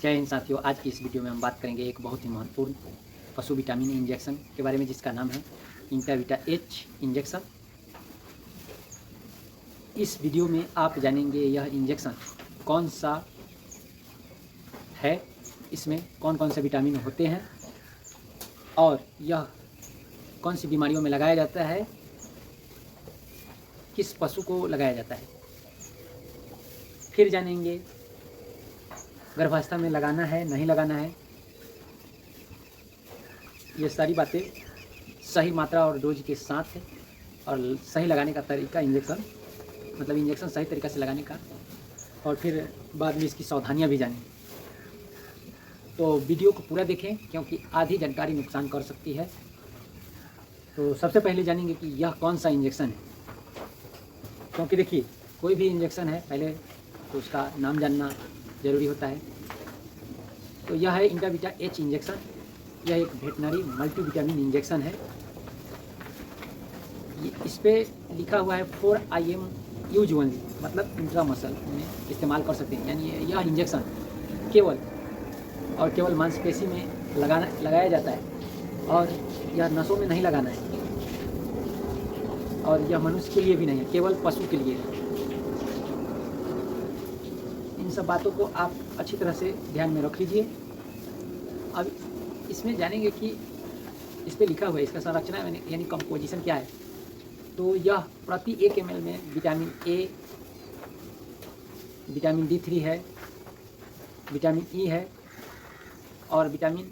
जय हिंद साथियों, आज की इस वीडियो में हम बात करेंगे एक बहुत ही महत्वपूर्ण पशु विटामिन इंजेक्शन के बारे में, जिसका नाम है इंटाविटा एच इंजेक्शन। इस वीडियो में आप जानेंगे यह इंजेक्शन कौन सा है, इसमें कौन कौन से विटामिन होते हैं और यह कौन सी बीमारियों में लगाया जाता है, किस पशु को लगाया जाता है। फिर जानेंगे गर्भावस्था में लगाना है नहीं लगाना है। ये सारी बातें सही मात्रा और डोज के साथ है और सही लगाने का तरीका, इंजेक्शन सही तरीक़ा से लगाने का, और फिर बाद में इसकी सावधानियां भी जानें। तो वीडियो को पूरा देखें क्योंकि आधी जानकारी नुकसान कर सकती है। तो सबसे पहले जानेंगे कि यह कौन सा इंजेक्शन है, क्योंकि देखिए कोई भी इंजेक्शन है पहले तो उसका नाम जानना ज़रूरी होता है। तो यह है इंटाविटा एच इंजेक्शन। यह एक वेटनरी मल्टीविटामिन इंजेक्शन है। इस पर लिखा हुआ है 4 IM यूज ओनली, मतलब इंट्रामसल में इस्तेमाल कर सकते हैं। यानी यह इंजेक्शन केवल मांसपेशी में लगाया जाता है और यह नसों में नहीं लगाना है, और यह मनुष्य के लिए भी नहीं है, केवल पशु के लिए है। इन सब बातों को आप अच्छी तरह से ध्यान में रख लीजिए। अब इसमें जानेंगे कि इस पर लिखा हुआ है इसका संरचना यानी कंपोजिशन क्या है। तो यह प्रति 1 ml में विटामिन ए, विटामिन D3 है, विटामिन ई है और विटामिन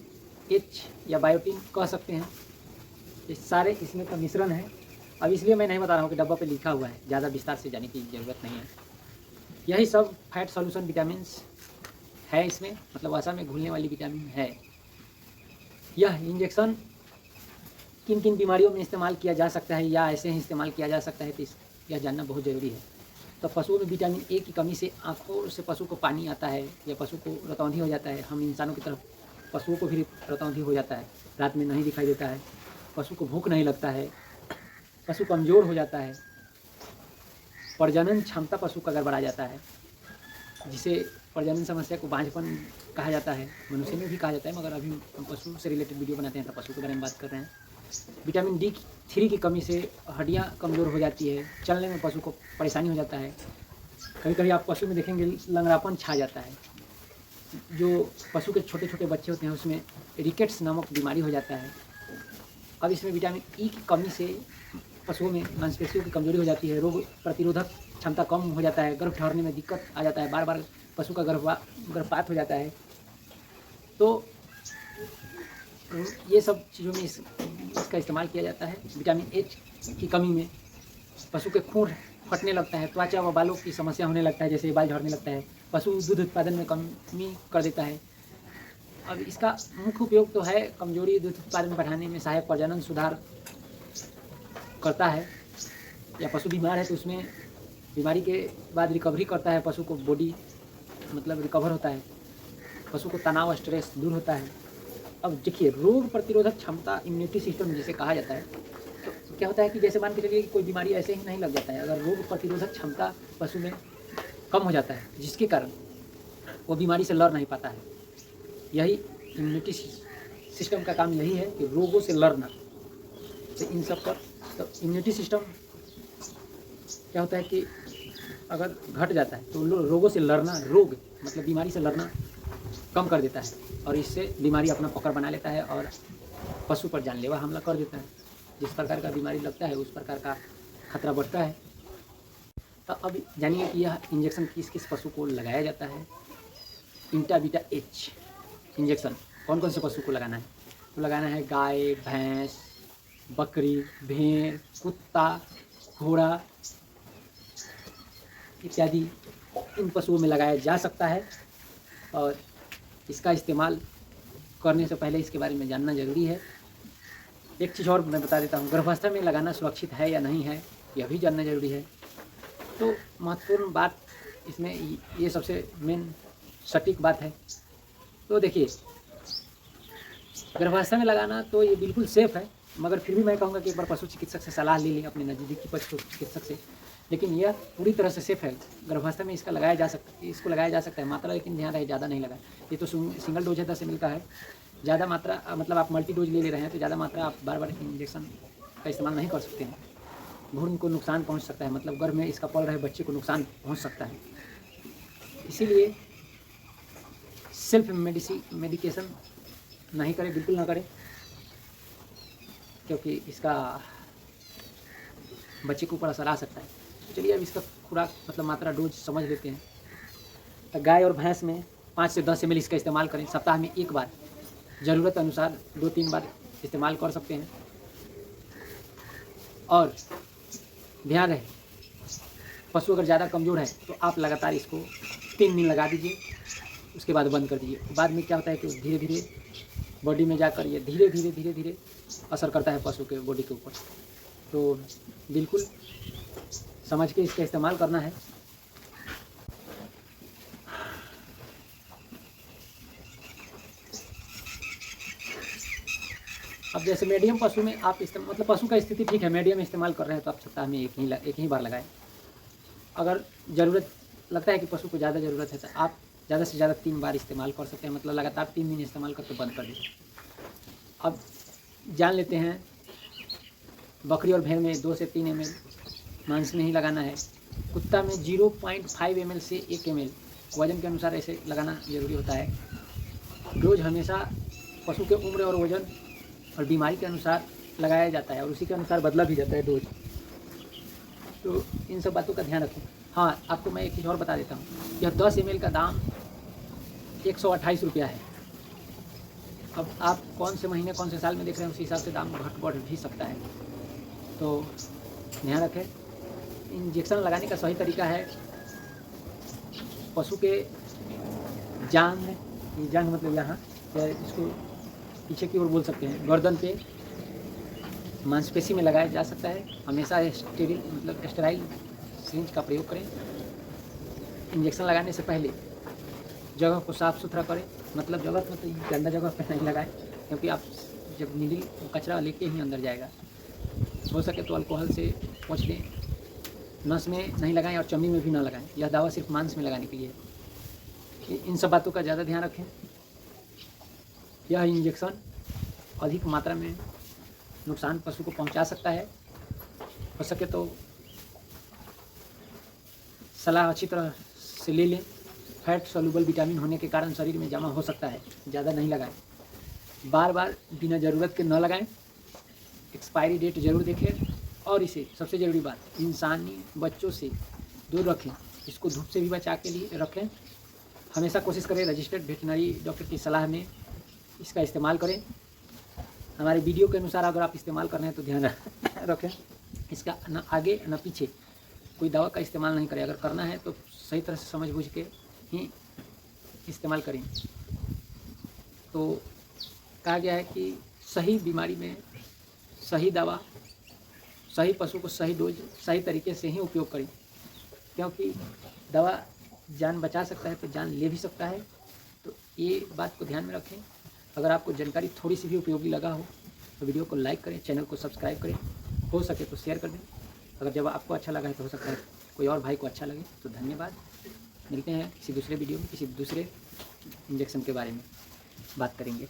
एच या बायोटिन कह सकते हैं। ये सारे इसमें का मिश्रण है। अब इसलिए मैं नहीं बता रहा हूँ कि डब्बा पे लिखा हुआ है, ज़्यादा विस्तार से जाने की ज़रूरत नहीं है। यही सब फैट सॉल्यूशन विटामिन्स है इसमें, मतलब वसा में घुलने वाली विटामिन है। यह इंजेक्शन किन किन बीमारियों में इस्तेमाल किया जा सकता है या ऐसे ही इस्तेमाल किया जा सकता है, तो यह जानना बहुत ज़रूरी है। तो पशुओं में विटामिन ए की कमी से आँखों से पशु को पानी आता है या पशु को रतौंधी हो जाता है। हम इंसानों की तरफ पशुओं को भी रतौंधी हो जाता है, रात में नहीं दिखाई देता है, पशु को भूख नहीं लगता है, पशु कमज़ोर हो जाता है, प्रजनन क्षमता पशु का गड़बड़ा जाता है, जिसे प्रजनन समस्या को बांझपन कहा जाता है। मनुष्य में भी कहा जाता है, मगर अभी हम पशु से रिलेटेड वीडियो बनाते हैं तो पशु के बारे में बात कर रहे हैं। विटामिन D3 की कमी से हड्डियां कमज़ोर हो जाती है, चलने में पशु को परेशानी हो जाता है। कभी कभी आप पशु में देखेंगे लंगड़ापन छा जाता है। जो पशु के छोटे छोटे बच्चे होते हैं उसमें रिकेट्स नामक बीमारी हो जाता है। अब इसमें विटामिन ई की कमी से पशुओं में मांसपेशियों की कमजोरी हो जाती है, रोग प्रतिरोधक क्षमता कम हो जाता है, गर्भ ठहरने में दिक्कत आ जाता है, बार बार पशु का गर्भपात हो जाता है। तो ये सब चीज़ों में इसका इस्तेमाल किया जाता है। विटामिन एच की कमी में पशु के खून फटने लगता है, त्वचा व बालों की समस्या होने लगता है, जैसे बाल झड़ने लगता है, पशु दूध उत्पादन में कमी कर देता है। अब इसका मुख्य उपयोग तो है कमजोरी दूध उत्पादन बढ़ाने में, सहायक प्रजनन सुधार करता है, या पशु बीमार है तो उसमें बीमारी के बाद रिकवरी करता है, पशु को बॉडी मतलब रिकवर होता है, पशु को तनाव स्ट्रेस दूर होता है। अब देखिए रोग प्रतिरोधक क्षमता, इम्यूनिटी सिस्टम जिसे कहा जाता है, तो क्या होता है कि जैसे मान के चलिए कोई बीमारी ऐसे ही नहीं लग जाता है, अगर रोग प्रतिरोधक क्षमता पशु में कम हो जाता है जिसके कारण वो बीमारी से लड़ नहीं पाता है। यही इम्यूनिटी सिस्टम का काम यही है कि रोगों से लड़ना। तो इन सब पर तो इम्यूनिटी सिस्टम क्या होता है कि अगर घट जाता है तो रोगों से लड़ना, रोग मतलब बीमारी से लड़ना कम कर देता है, और इससे बीमारी अपना पकड़ बना लेता है और पशु पर जानलेवा हमला कर देता है। जिस प्रकार का बीमारी लगता है उस प्रकार का खतरा बढ़ता है। तो अब जानिए कि यह इंजेक्शन किस किस पशु को लगाया जाता है। इंटाविटा एच इंजेक्शन कौन कौन से पशु को लगाना है, तो लगाना है गाय, भैंस, बकरी, भेड़, कुत्ता, घोड़ा इत्यादि इन पशुओं में लगाया जा सकता है। और इसका इस्तेमाल करने से पहले इसके बारे में जानना ज़रूरी है। एक चीज़ और मैं बता देता हूँ, गर्भावस्था में लगाना सुरक्षित है या नहीं है, यह भी जानना ज़रूरी है। तो महत्वपूर्ण बात इसमें ये सबसे मेन सटीक बात है। तो देखिए गर्भावस्था में लगाना तो ये बिल्कुल सेफ़ है, मगर फिर भी मैं कहूँगा कि एक बार पशु चिकित्सक से सलाह ले लें, अपने नज़दीकी पशु चिकित्सक से, लेकिन यह पूरी तरह से सेफ है। गर्भावस्था में इसको लगाया जा सकता है मात्रा, लेकिन ध्यान रहे ज़्यादा नहीं लगाए। ये तो सिंगल डोज है 10 ml का है। ज़्यादा मात्रा मतलब आप मल्टी डोज ले रहे हैं तो ज़्यादा मात्रा आप बार बार इंजेक्शन का इस्तेमाल नहीं कर सकते हैं। भ्रूण को नुकसान पहुंच सकता है, मतलब गर्भ में इसका पल रहे बच्चे को नुकसान पहुंच सकता है। इसीलिए सेल्फ मेडिकेशन नहीं करें, बिल्कुल ना करें, क्योंकि इसका बच्चे के ऊपर असर आ सकता है। तो चलिए अब इसका खुराक मतलब मात्रा डोज समझ लेते हैं। तो गाय और भैंस में 5 से 10 ml इसका इस्तेमाल करें। सप्ताह में 1 बार, ज़रूरत अनुसार 2-3 बार इस्तेमाल कर सकते हैं। और ध्यान रहे, पशु अगर ज़्यादा कमज़ोर है तो आप लगातार इसको 3 दिन लगा दीजिए, उसके बाद बंद कर दीजिए। बाद में क्या होता है कि धीरे धीरे बॉडी में जाकर ये धीरे धीरे असर करता है पशु के बॉडी के ऊपर। तो बिल्कुल समझ के इसका इस्तेमाल करना है। अब जैसे मीडियम पशु में आप मतलब पशु का स्थिति ठीक है, मीडियम इस्तेमाल कर रहे हैं तो आप सप्ताह में एक ही बार लगाएं। अगर ज़रूरत लगता है कि पशु को ज़्यादा ज़रूरत है तो आप ज़्यादा से ज़्यादा 3 बार इस्तेमाल कर सकते हैं, मतलब लगातार 3 दिन इस्तेमाल करके बंद कर दीजिए। अब जान लेते हैं, बकरी और भेड़ में 2 से 3 ml मांस में ही लगाना है। कुत्ता में 0.5 ml से 1 ml वज़न के अनुसार ऐसे लगाना ज़रूरी होता है। डोज हमेशा पशु के उम्र और वज़न और बीमारी के अनुसार लगाया जाता है और उसी के अनुसार बदला भी जाता है डोज। तो इन सब बातों का ध्यान रखें। हाँ, आपको मैं एक चीज़ और बता देता हूँ, यह 10 ml का दाम 128 रुपया है। अब आप कौन से महीने कौन से साल में देख रहे हैं, उस हिसाब से दाम घट बढ़ भी सकता है। तो ध्यान रखें। इंजेक्शन लगाने का सही तरीका है, पशु के जांघ मतलब यहाँ, इसको पीछे की ओर बोल सकते हैं, गर्दन पे मांसपेशी में लगाया जा सकता है। हमेशा स्टेराइल सिरिंज का प्रयोग करें। इंजेक्शन लगाने से पहले जगह को साफ़ सुथरा करें, मतलब गंदा जगह पर नहीं लगाएं, क्योंकि आप जब नीडल कचरा लेके ही अंदर जाएगा। हो सके तो अल्कोहल से पोंछ दें। नस में नहीं लगाएं और चमड़ी में भी ना लगाएं। यह दवा सिर्फ मांस में लगाने के लिए है। इन सब बातों का ज़्यादा ध्यान रखें। यह इंजेक्शन अधिक मात्रा में नुकसान पशु को पहुंचा सकता है। हो सके तो सलाह अच्छी तरह से ले लें। फैट सॉल्युबल विटामिन होने के कारण शरीर में जमा हो सकता है, ज़्यादा नहीं लगाएं। बार बार बिना ज़रूरत के न लगाएं। एक्सपायरी डेट ज़रूर देखें और इसे सबसे ज़रूरी बात, इंसानी बच्चों से दूर रखें। इसको धूप से भी बचा के लिए रखें। हमेशा कोशिश करें रजिस्टर्ड वेटनरी डॉक्टर की सलाह में इसका इस्तेमाल करें। हमारे वीडियो के अनुसार अगर आप इस्तेमाल कर रहे हैं तो ध्यान रखें, इसका न आगे न पीछे कोई दवा का इस्तेमाल नहीं करें। अगर करना है तो सही तरह से समझ बूझ के ही इस्तेमाल करें। तो कहा गया है कि सही बीमारी में सही दवा, सही पशु को सही डोज सही तरीके से ही उपयोग करें, क्योंकि दवा जान बचा सकता है तो जान ले भी सकता है। तो ये बात को ध्यान में रखें। अगर आपको जानकारी थोड़ी सी भी उपयोगी लगा हो तो वीडियो को लाइक करें, चैनल को सब्सक्राइब करें, हो सके तो शेयर कर दें। अगर जब आपको अच्छा लगा है तो हो सकता है कोई और भाई को अच्छा लगे। तो धन्यवाद। मिलते हैं किसी दूसरे वीडियो में, किसी दूसरे इंजेक्शन के बारे में बात करेंगे।